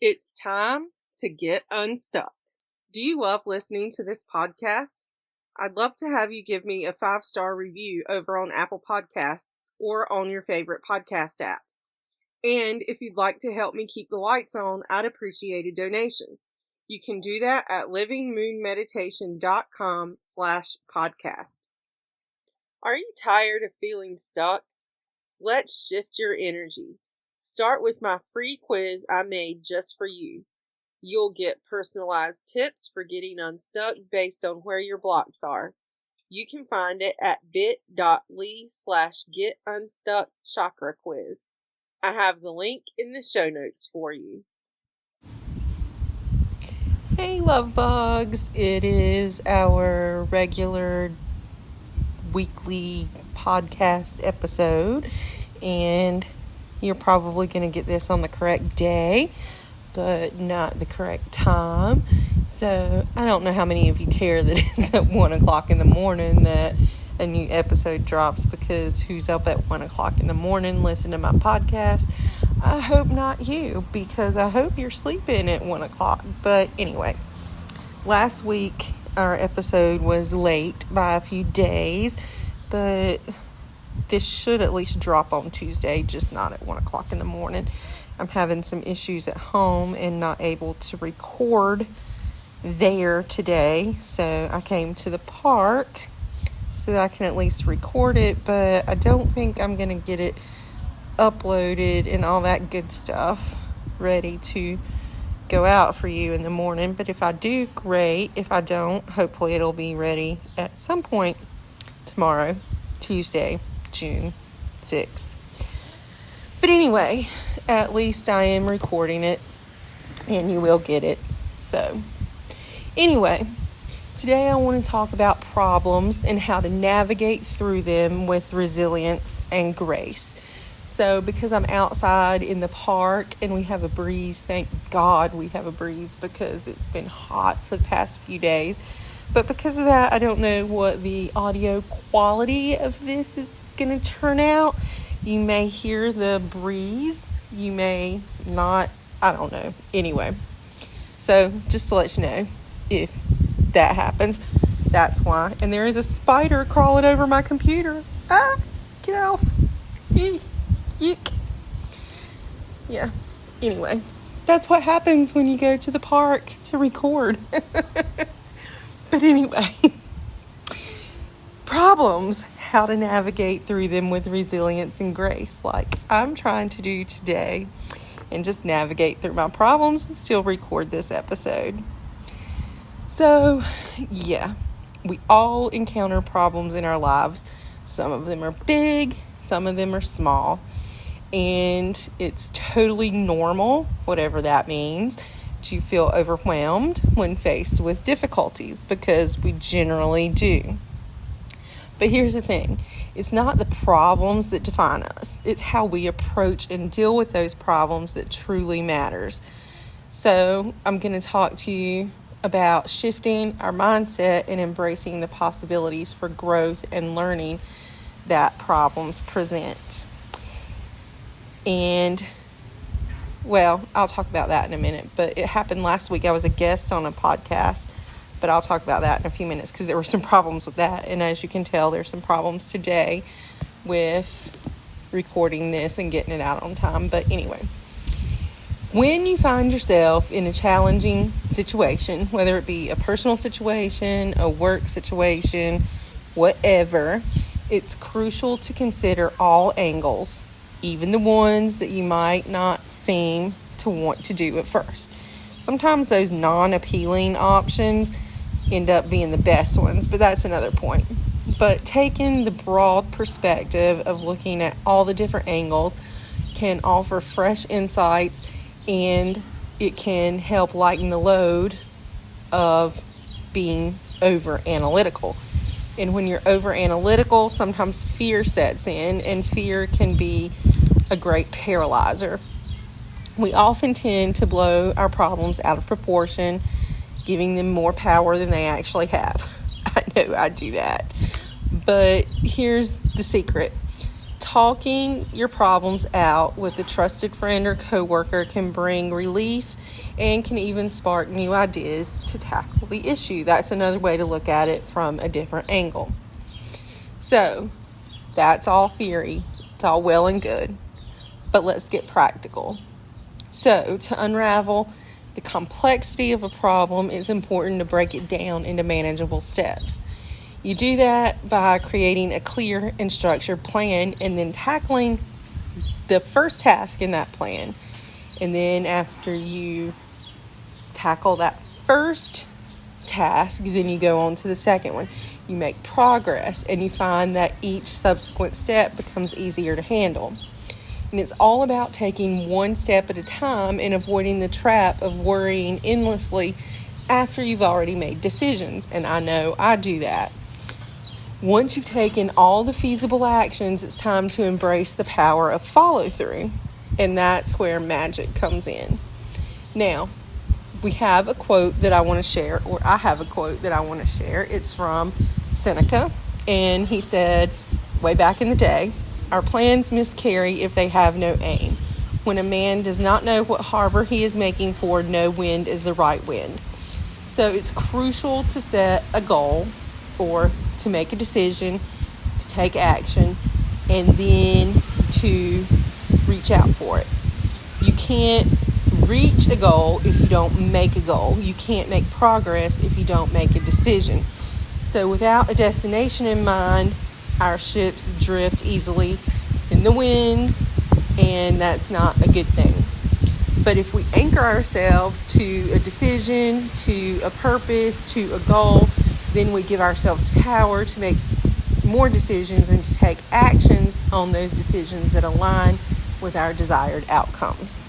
It's time to get unstuck. Do you love listening to this podcast? I'd love to have you give me a 5-star review over on Apple Podcasts or on your favorite podcast app. And if you'd like to help me keep the lights on, I'd appreciate a donation. You can do that at livingmoonmeditation.com/podcast. Are you tired of feeling stuck? Let's shift your energy. Start with my free quiz I made just for you. You'll get personalized tips for getting unstuck based on where your blocks are. You can find it at bit.ly/getunstuckchakraquiz. I have the link in the show notes for you. Hey, love bugs. It is our regular weekly podcast episode, and you're probably going to get this on the correct day, but not the correct time. So I don't know how many of you care that it's at 1 o'clock in the morning that a new episode drops, because who's up at 1 o'clock in the morning listening to my podcast? I hope not you, because I hope you're sleeping at 1 o'clock. But anyway, last week our episode was late by a few days, but this should at least drop on Tuesday, just not at 1 o'clock in the morning. I'm having some issues at home and not able to record there today, so I came to the park so that I can at least record it, but I don't think I'm going to get it uploaded and all that good stuff ready to go out for you in the morning. But if I do, great. If I don't, hopefully it'll be ready at some point tomorrow, Tuesday, June 6th. But anyway, at least I am recording it and you will get it. So anyway, today I want to talk about problems and how to navigate through them with resilience and grace. So because I'm outside in the park and we have a breeze, thank God we have a breeze, because it's been hot for the past few days. But because of that, I don't know what the audio quality of this is going to turn out. You may hear the breeze, you may not, I don't know. Anyway, so just to let you know, if that happens, that's why. And there is a spider crawling over my computer. Get off. Yuck. Yeah, anyway, that's what happens when you go to the park to record. But anyway, problems, how to navigate through them with resilience and grace, like I'm trying to do today, and just navigate through my problems and still record this episode. So, yeah, we all encounter problems in our lives. Some of them are big, some of them are small, and it's totally normal, whatever that means, to feel overwhelmed when faced with difficulties, because we generally do. But here's the thing. It's not the problems that define us. It's how we approach and deal with those problems that truly matters. So I'm going to talk to you about shifting our mindset and embracing the possibilities for growth and learning that problems present. And well, I'll talk about that in a minute, but it happened last week. I was a guest on a podcast, but I'll talk about that in a few minutes, because there were some problems with that. And as you can tell, there's some problems today with recording this and getting it out on time. But anyway, when you find yourself in a challenging situation, whether it be a personal situation, a work situation, whatever, it's crucial to consider all angles, even the ones that you might not seem to want to do at first. Sometimes those non-appealing options end up being the best ones, but that's another point. But taking the broad perspective of looking at all the different angles can offer fresh insights, and it can help lighten the load of being over-analytical. And when you're over-analytical, sometimes fear sets in, and fear can be a great paralyzer. We often tend to blow our problems out of proportion, giving them more power than they actually have. I know I do that. But here's the secret. Talking your problems out with a trusted friend or coworker can bring relief and can even spark new ideas to tackle the issue. That's another way to look at it from a different angle. So, that's all theory. It's all well and good. But let's get practical. So, to unravel the complexity of a problem, it's important to break it down into manageable steps. You do that by creating a clear and structured plan and then tackling the first task in that plan. And then after you tackle that first task, then you go on to the second one. You make progress and you find that each subsequent step becomes easier to handle. And it's all about taking one step at a time and avoiding the trap of worrying endlessly after you've already made decisions. And I know I do that. Once you've taken all the feasible actions, it's time to embrace the power of follow-through. And that's where magic comes in. Now, we have a quote that I want to share, or I have a quote that I want to share. It's from Seneca, and he said, way back in the day, "Our plans miscarry if they have no aim. When a man does not know what harbor he is making for, no wind is the right wind." So it's crucial to set a goal or to make a decision, to take action, and then to reach out for it. You can't reach a goal if you don't make a goal. You can't make progress if you don't make a decision. So without a destination in mind, our ships drift easily in the winds, and that's not a good thing. But if we anchor ourselves to a decision, to a purpose, to a goal, then we give ourselves power to make more decisions and to take actions on those decisions that align with our desired outcomes.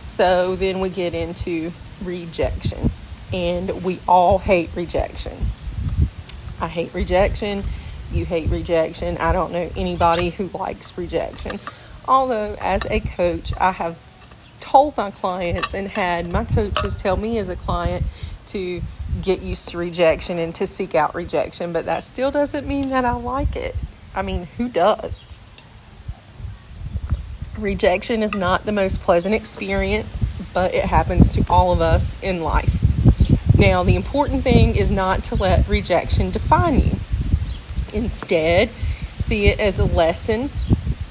So then we get into rejection, and we all hate rejection. I hate rejection. You hate rejection. I don't know anybody who likes rejection. Although, as a coach, I have told my clients and had my coaches tell me as a client to get used to rejection and to seek out rejection, but that still doesn't mean that I like it. I mean, who does? Rejection is not the most pleasant experience, but it happens to all of us in life. Now, the important thing is not to let rejection define you. Instead, see it as a lesson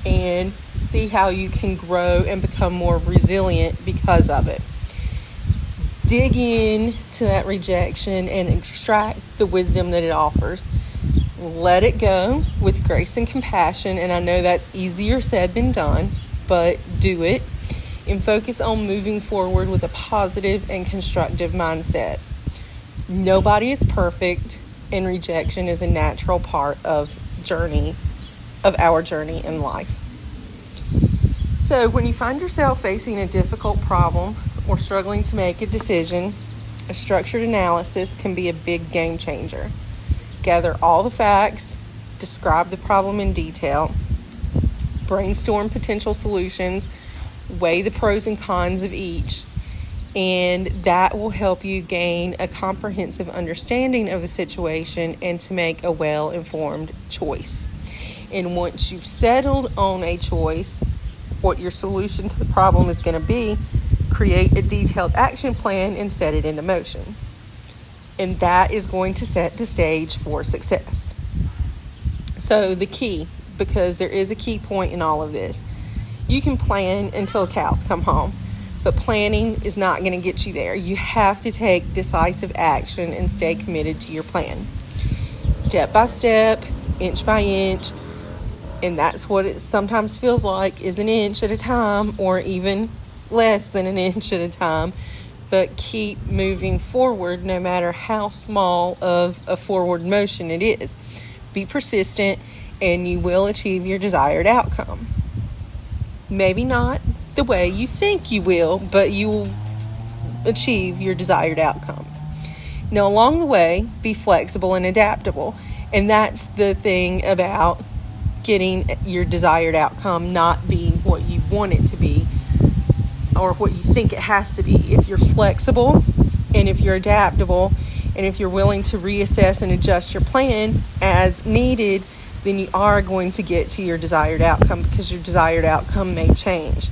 and see how you can grow and become more resilient because of it. Dig in to that rejection and extract the wisdom that it offers. Let it go with grace and compassion, and I know that's easier said than done, but do it and focus on moving forward with a positive and constructive mindset. Nobody is perfect, and rejection is a natural part of our journey in life. So when you find yourself facing a difficult problem or struggling to make a decision, a structured analysis can be a big game changer. Gather all the facts, describe the problem in detail, brainstorm potential solutions, weigh the pros and cons of each, and that will help you gain a comprehensive understanding of the situation and to make a well-informed choice. And once you've settled on a choice, what your solution to the problem is going to be, create a detailed action plan and set it into motion. And that is going to set the stage for success. So the key, because there is a key point in all of this, you can plan until cows come home, but planning is not going to get you there. You have to take decisive action and stay committed to your plan. Step by step, inch by inch, and that's what it sometimes feels like, is an inch at a time, or even less than an inch at a time. But keep moving forward no matter how small of a forward motion it is. Be persistent and you will achieve your desired outcome. Maybe not the way you think you will, but you will achieve your desired outcome. Now, along the way, be flexible and adaptable. And that's the thing about getting your desired outcome not being what you want it to be or what you think it has to be. If you're flexible and if you're adaptable and if you're willing to reassess and adjust your plan as needed, then you are going to get to your desired outcome, because your desired outcome may change.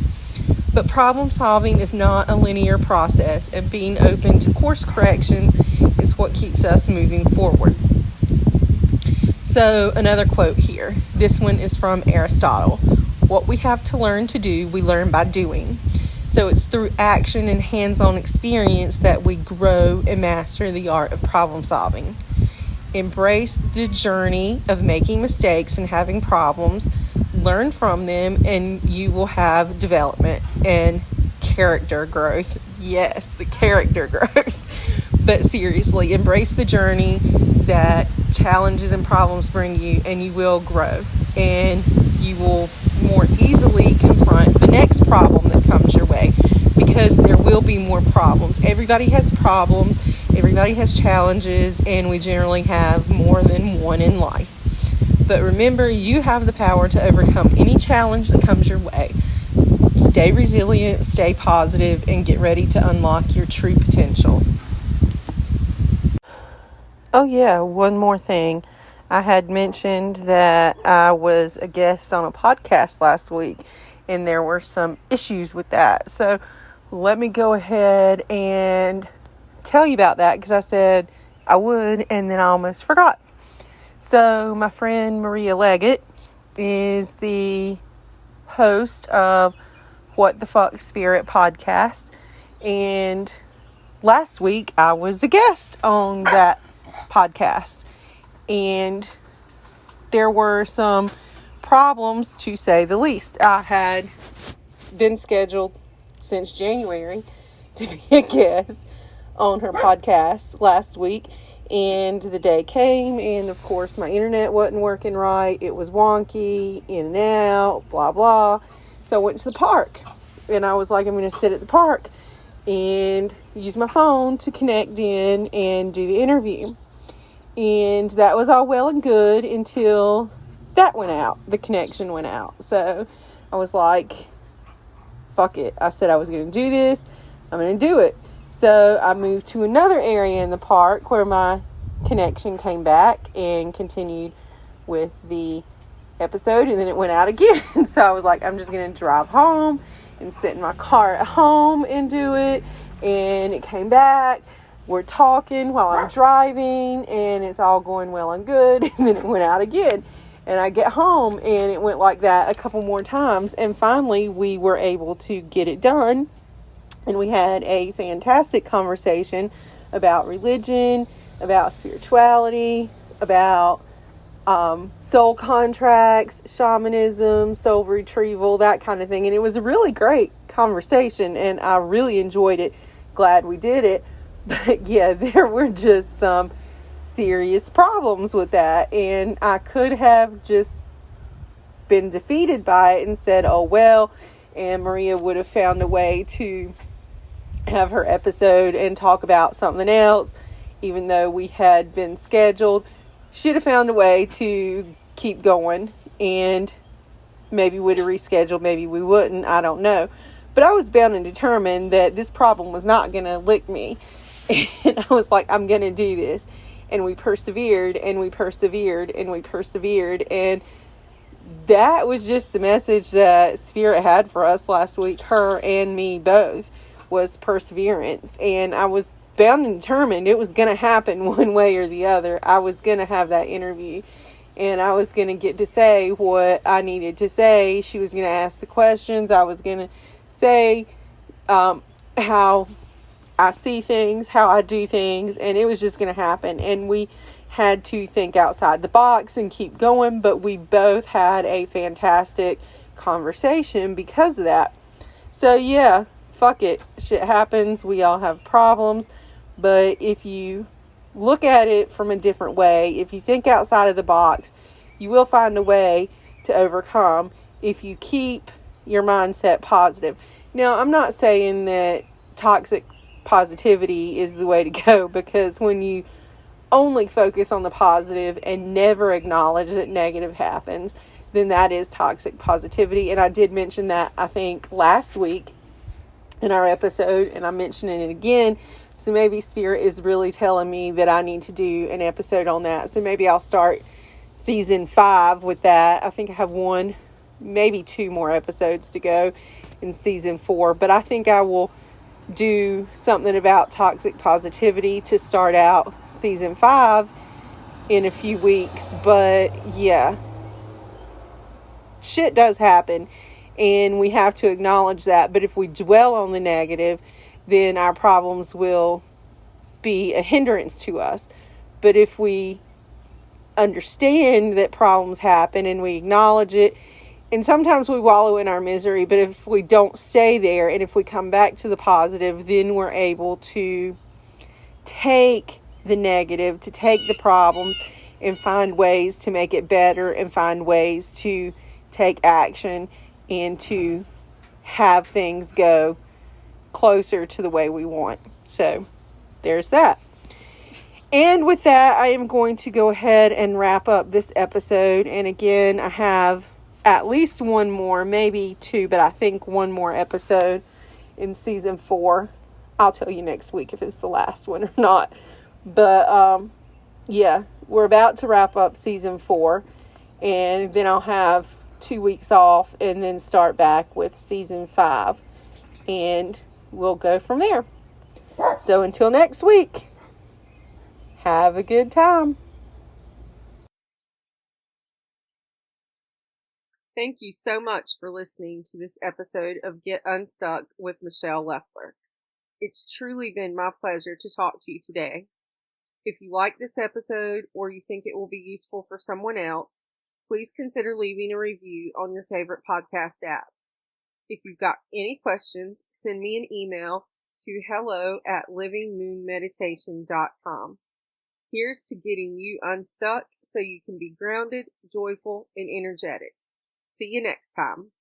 But problem solving is not a linear process, and being open to course corrections is what keeps us moving forward. So another quote here. This one is from Aristotle. What we have to learn to do, we learn by doing. So it's through action and hands-on experience that we grow and master the art of problem solving. Embrace the journey of making mistakes and having problems. Learn from them, and you will have development and character growth. Yes, the character growth. But seriously, embrace the journey that challenges and problems bring you, and you will grow. And you will more easily confront the next problem that comes your way, because there will be more problems. Everybody has problems. Everybody has challenges, and we generally have more than one in life. But remember, you have the power to overcome any challenge that comes your way. Stay resilient, stay positive, and get ready to unlock your true potential. Oh yeah, one more thing. I had mentioned that I was a guest on a podcast last week, and there were some issues with that. So let me go ahead and tell you about that, because I said I would, and then I almost forgot. So my friend Maria Leggett is the host of WTF Spirit Podcast, and last week I was a guest on that podcast, and there were some problems, to say the least. I had been scheduled since January to be a guest on her podcast last week, and the day came, and of course my internet wasn't working right. It was wonky, in and out, blah blah. So I went to the park, and I was like, I'm going to sit at the park and use my phone to connect in and do the interview. And that was all well and good until that went out. The connection went out. So I was like, fuck it. I said I was going to do this. I'm going to do it. So I moved to another area in the park where my connection came back and continued with the episode, and then it went out again. So I was like, I'm just going to drive home and sit in my car at home and do it. And it came back. We're talking while I'm driving, and it's all going well and good. And then it went out again. And I get home, and it went like that a couple more times. And finally, we were able to get it done. And we had a fantastic conversation about religion, about spirituality, about soul contracts, shamanism, soul retrieval, that kind of thing. And it was a really great conversation, and I really enjoyed it. Glad we did it. But yeah, there were just some serious problems with that. And I could have just been defeated by it and said, oh well, and Maria would have found a way to have her episode and talk about something else, even though we had been scheduled. She'd have found a way to keep going, and maybe would have rescheduled, maybe we wouldn't, I don't know. But I was bound and determined that this problem was not going to lick me. And I was like, I'm going to do this. And we persevered, and we persevered, and we persevered. And that was just the message that Spirit had for us last week, her and me both, was perseverance. And I was bound and determined it was going to happen one way or the other. I was going to have that interview, and I was going to get to say what I needed to say. She was going to ask the questions. I was going to say how I see things, how I do things, and it was just going to happen. And we had to think outside the box and keep going, but we both had a fantastic conversation because of that. So yeah, fuck it. Shit happens. We all have problems. But if you look at it from a different way, if you think outside of the box, you will find a way to overcome if you keep your mindset positive. Now, I'm not saying that toxic positivity is the way to go, because when you only focus on the positive and never acknowledge that negative happens, then that is toxic positivity. And I did mention that, I think, last week in our episode, and I'm mentioning it again. So maybe Spirit is really telling me that I need to do an episode on that. So maybe I'll start season 5 with that. I think I have 1, maybe 2 more episodes to go. in season 4. But I think I will do something about toxic positivity to start out season 5 in a few weeks. But yeah, shit does happen, and we have to acknowledge that. But if we dwell on the negative, then our problems will be a hindrance to us. But if we understand that problems happen and we acknowledge it, and sometimes we wallow in our misery, but if we don't stay there and if we come back to the positive, then we're able to take the negative, to take the problems and find ways to make it better, and find ways to take action and to have things go closer to the way we want. So there's that. And with that, I am going to go ahead and wrap up this episode. And again, I have at least one more, maybe 2, but I think one more episode in season 4. I'll tell you next week if it's the last one or not. But yeah, we're about to wrap up season 4, and then I'll have 2 weeks off and then start back with season 5, and we'll go from there. So until next week, have a good time. Thank you so much for listening to this episode of Get Unstuck with Michele Leffler. It's truly been my pleasure to talk to you today. If you like this episode or you think it will be useful for someone else, please consider leaving a review on your favorite podcast app. If you've got any questions, send me an email to hello@livingmoonmeditation.com. Here's to getting you unstuck so you can be grounded, joyful, and energetic. See you next time.